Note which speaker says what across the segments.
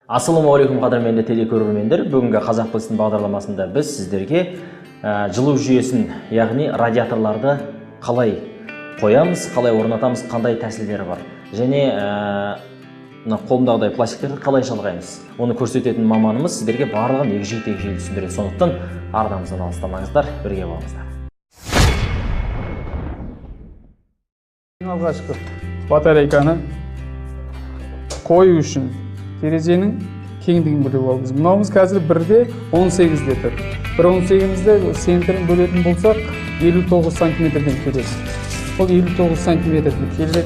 Speaker 1: Ассалаумағалейкум қадірменді телекөрермендер. Бүгінгі Қазақ Білсін бағдарламасында біз сіздерге жылу жүйесін, яғни радиаторларды қалай қоямыз, қалай орнатамыз, қандай тәсілдері бар. Және қолымдағыдай пластиктерді қалай жалғаймыз. Оны көрсететін маманымыз сіздерге барлығын егжей-тегжейлі түсіндіреді. Сондықтан арнамыздан алыстамаңыздар, бірге болыңыздар.
Speaker 2: Алғашқы батарейканы қою үшін терезенің кеңдігін біліп аламыз. Мынауымыз қазір 1/18 литр. 1/18-де центрін бөлетін болсақ 59 сантиметрден келеді. Ол 59 сантиметрден келеді.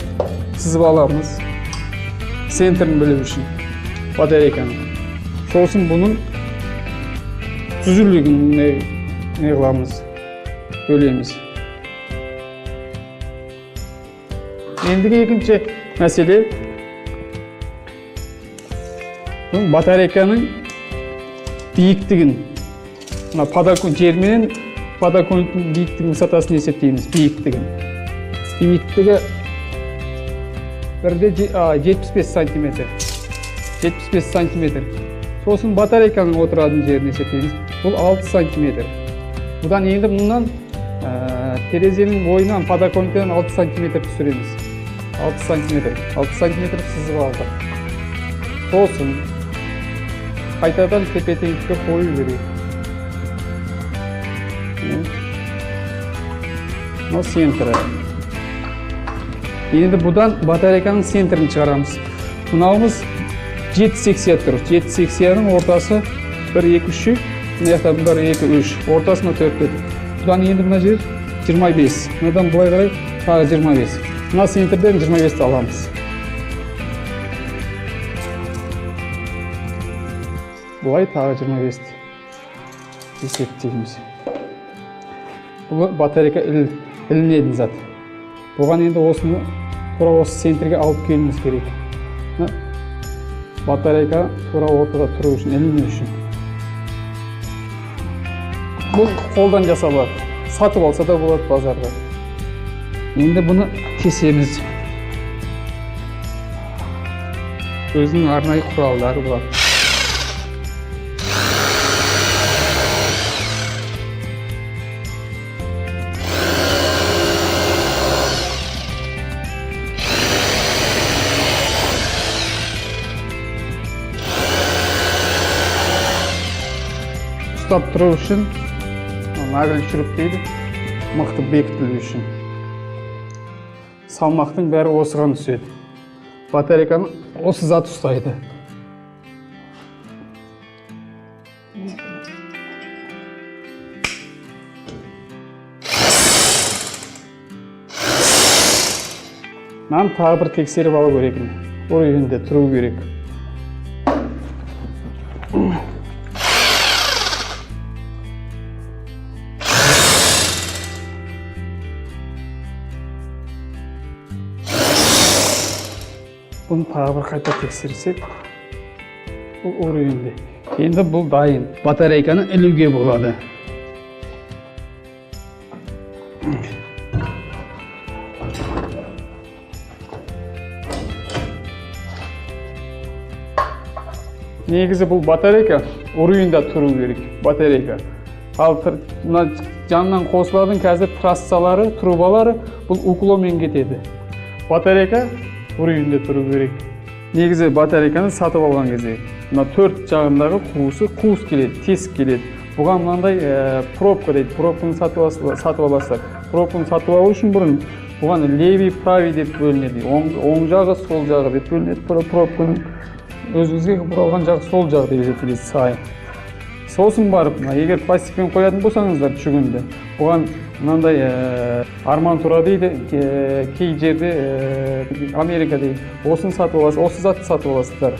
Speaker 2: Сызып аламыз центрін бөлу үшін батарейканы. Сосын бұның түзілігін не қыламыз, бөлеміз. Ендігі екінші мәселе батарейканың биіктігін, жермен подоконниктің биіктігінің сатасын есептейміз. Биіктігі 1/75 сантиметр. 75 сантиметр. Сосын батарейканың отыратын жерін есептейміз. Бұл 6 сантиметр. Бұдан енді мұнан терезенің бойынан подоконниктен 6 сантиметр түсіреміз. 6 сантиметр сызып алдық. Сосын қайтадан тепе-теңдікке қою керек. Мынау центрі. Енді бұдан батарейканың центрін шығарамыз. Мынауымыз 7 секция тұр. 7 секцияның ортасы 1, 2, 3, мына жақта 1, 2, 3, ортасына 4 кетті. Бұдан енді мына жер 25. Мынадан былай қарай тағы 25. Мына центрден 25-ті аламыз. Бұлай тағы 25-ті есептейміз. Бұл батарейка ілінетін зат. Бұған енді осыны тура осы центрге алып келуіміз керек. Батарейка тура ортада тұру үшін, іліну үшін. Бұл қолдан жасалады. Сатып алса да болады базарда. Енді бұны кесеміз. Өзінің арнайы құралдары бар. Ұстап тұру үшін, нағыл жүріп дейді, мықты бекітілу үшін. Салмақтың бәрі осыған түседі. Батарейканы осы зат ұстайды. Мен тағы бір тексеріп алу керекпін. Ол үйінде тұру керек. Бұны тағы бір қайта тексерсек, бұл орайында. Енді бұл дайын. Батарейканы ілуге болады. Негізі бұл батарейка орайында тұру керек. Батарейка. Ал жанынан қосылардың қазір трассалары, трубалары бұл уклонмен кетеді. Батарейка орайында тұру керек. Негізі батарейканы сатып алған кезде, мына 4 жағындағы қуыс келеді, тесік келеді. Бұған мынандай пробка дейді. Пробканы сатып аласыздар. Пробканы сатып алу үшін бұрын бұған левий, правый деп бөлінеді. Оң жағы, сол жағы деп бөлінеді. Пробканың өзіңізге бұралған жағы сол жағы деп есептеледі сайын. Сосын барып, егер пластикпен қоятын болсаңыздар жүгінді, бұған мынандай арматура дейді, кей жерде Америка дейді. Осыны сатып аласыз, осы затты сатып аласыздар.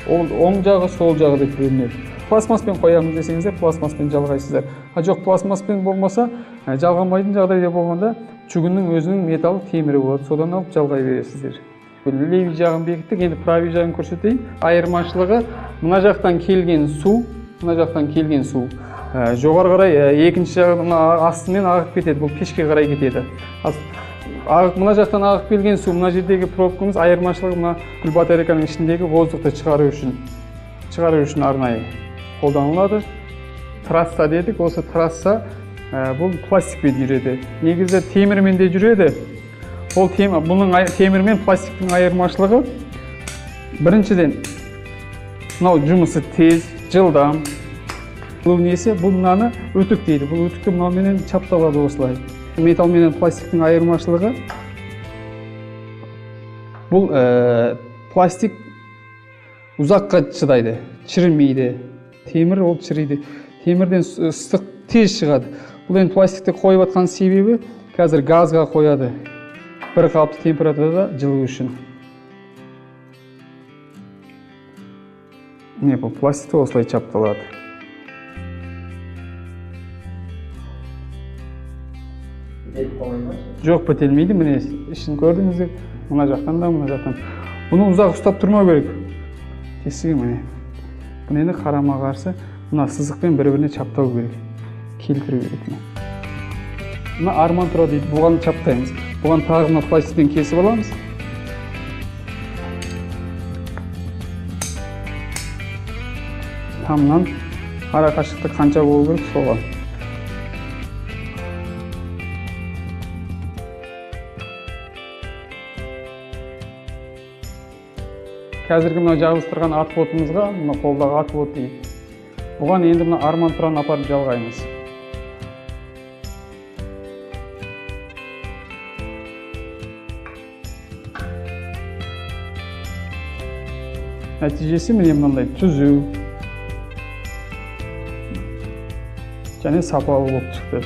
Speaker 2: Ол оң жағы, сол жағы деп бөлінеді. Пластмаспен қоямыз десеңіздер, пластмаспен жалғайсыздар. Жоқ, пластмаспен болмаса, жалғамайтын жағдайда болғанда жүгіннің өзінің металл темірі болады. Содан алып жалғай бересіздер. Левий жағын бекіттік, енді правый жағын көрсетейін. Айырмашылығы мына жақтан келген су жоғары қарай екінші жағын астымен ағып кетеді. Бұл пешке қарай кетеді. Мына жақтан ағып келген су, мына жердегі пробкамыз айырмашылығы мына батарейканың ішіндегі воздухты шығару үшін. шығару үшін арнайы қолданылады. Трасса дедік, осы трасса бұл пластикпен жүреді. Негізі темірмен де жүреді. Бұның темір мен пластиктің айырмашылығы, біріншіден, мынау жұмысы тез, жылдам. Бұл несі? Бұл мынаны өтік дейді. Бұл өтікті мынаменен чапталады осылай. Металл менен пластиктің айырмашылығы, бұл пластик ұзаққа шыдайды, шірімейді. Темір ол шірейді. Темірден ыстық тез шығады. Бұл енді пластикті қойып атқан себебі, қазір газға қояды. Бір қалыпты температурада жылу үшін. Міне бұл пластикті осылай чапталады. Жоқ, бітелмейді. Міне ішін көрдіңіздер. Мына жақтан да, мына жақтан. Бұны ұзақ ұстап тұрмау керек. Тесігі міне. Бұны енді қарама қарсы мына сызықпен бір-біріне чаптау керек. Келтіру керек. Мына арматура дейді. Бұған чаптаймыз. Бұған тағы мына пластиктен кесіп аламыз. Тамнан ара қашықтық қанша болу керек соған. Қазіргі мына жабыстырған отводымызға, мына қолдағы отвод дейді. Бұған енді мына арматураны апарып жалғаймыз. Нәтижесі міне мынандай түзу және сапалы болып шықты.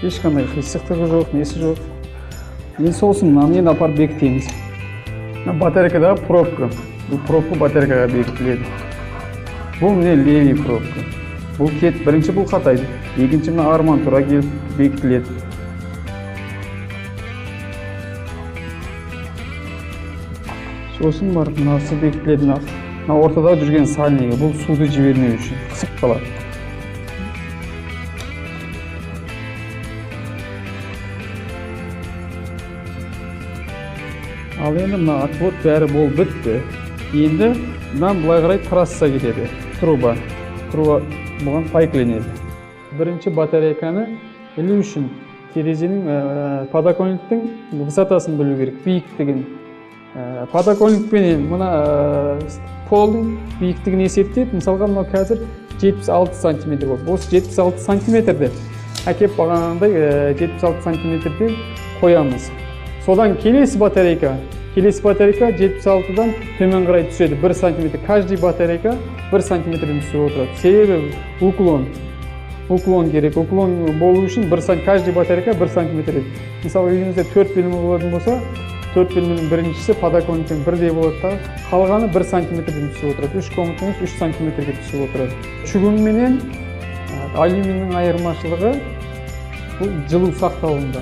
Speaker 2: Ешқандай қисықтығы жоқ, несі жоқ. Енді сосын мынаны енді апарып бекітеміз. Батарейкадағы пробка. Бұл пробка батарейкаға бекітіледі. Бұл міне левий пробка. Бұл кет, бірінші бұл қатайды. Екінші мына арматура келіп бекітіледі. Сосын бар, мынасы бекітіледі. Мына ортада жүрген сальнигі. Бұл суды жібермеу үшін қысып қалады. Ал енді мына отвод бәрі бол бітті. Енді мынан былай қарай трасса кетеді. Труба бұған пайкленеді. Бірінші батарейканы ілу үшін терезенің подоконниктің высотасын білу керек, биіктігін. Подоконникпен мына полдың биіктігін есептеп, мысалға мына қазір 76 см болды. Осы 76 см-ді әкеп бағанағындай 76 см-де қоямыз. Содан келесі батарейка 76-дан төмен қарай түседі 1 см. Каждый батарейка 1 см-ден түсіп отырады. Себебі уклон керек. Уклон болу үшін каждый батарейка 1 см. Мысалы, үйіңізде 4 бөлме болатын болса, 4 бөлменің біріншісі подоконниктен бірдей болады да, қалғаны 1 см-ден түсіп отырады. 3 комнатаңыз 3 см-ге түсіп отырады. Чугун менен алюминнің айырмашылығы бұл жылу сақтауында.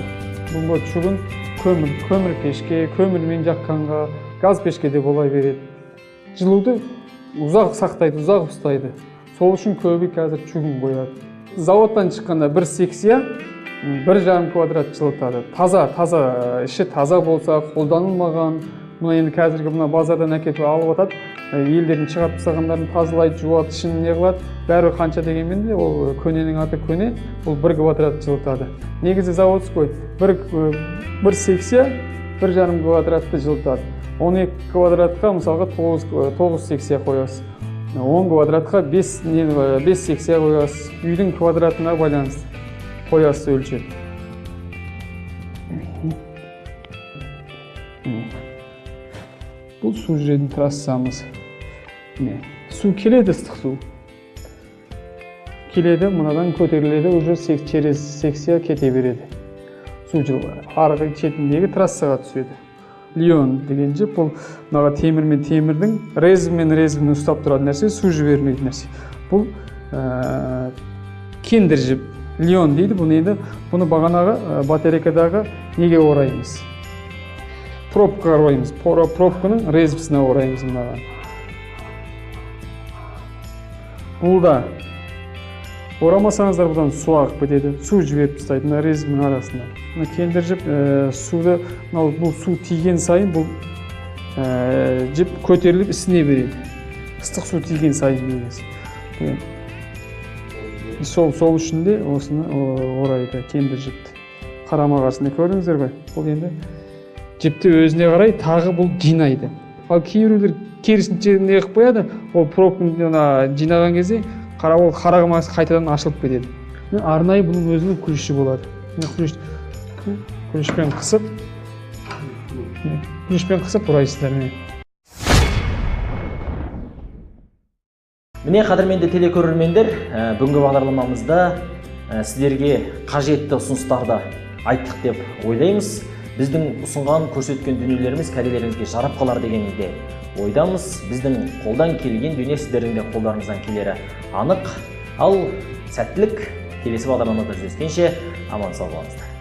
Speaker 2: Бұл чугун көмір пешке, көмірмен жаққанға, газ пешке де бола береді. Жылуды ұзақ сақтайды, ұзақ ұстайды. Сол үшін көбі қазір чугун қояды. Заводтан шыққанда бір секция 1,5 квадрат жылытады. Таза, іші таза болса, қолданылмаған, мұны енді қазіргі мына базардан әкетіп алып атады. Елдердің шығарып тастағандарын тазалайды, жуады, ішін не қылады. Бәрі қанша дегенмен де ол көненің аты көне, ол 1 квадрат жылытады. Негізі заводской бір секция 1,5 квадратты жылытады. 12 квадратқа мысалға 9 секция қоясыз. 10 квадратқа 5 секция қоясыз. Үйдің квадратына байланысты қоясыз өлшеп. Бұл су жүретін трассамыз. Су келеді, ыстық су. Келеді, мынадан көтеріледі, уже через секция кете береді. Су жылы арғы шетіндегі трассаға түседі. Лион деген жіп, бұл темір мен темірдің резін ұстап тұрады нәрсе, су жібермейді нәрсе. Бұл кендір жіп, лион дейді. Бұны бағанағы батарейкадағы неге ораймыз? Пробкаға ораймыз. Пробканың резбісіне ораймыз мынаған. Бұлда орамасаңыздар бұдан су ағып кетеді, су жіберіп тастайды мына резбінің арасында. Мына кендір жіп суды, бұл су тиген сайын бұл жіп көтеріліп ісіне береді. ыстық су тиген сайын негізі. Сол үшін де осыны орайды кендір жіпті. Қарама қарсында көрдіңіздер ғой. Бұл енді жіпті өзіне қарай тағы бұл жинайды. Ал кейбіреулер керісінше не қылып қояды, ол пробканы жинаған кезде қарағымасы қайтадан ашылып кетеді. Арнайы бұның өзінің күріші болады. Күрішпен қысып бұрайсыздар.
Speaker 1: Міне қадірменді телекөрермендер, бүгінгі бағдарламамызда сіздерге қажетті ұсыныстарды айттық деп ойлаймыз. Біздің ұсынған көрсеткен дүниелеріміз кәделеріңізге жарап қалар дегенде ойдамыз. Біздің қолдан келген дүние сіздердің де қолдарыңыздан келері анық. Ал сәттілік, келесі бағдарламада жүздескенше аман сау болыңыздар.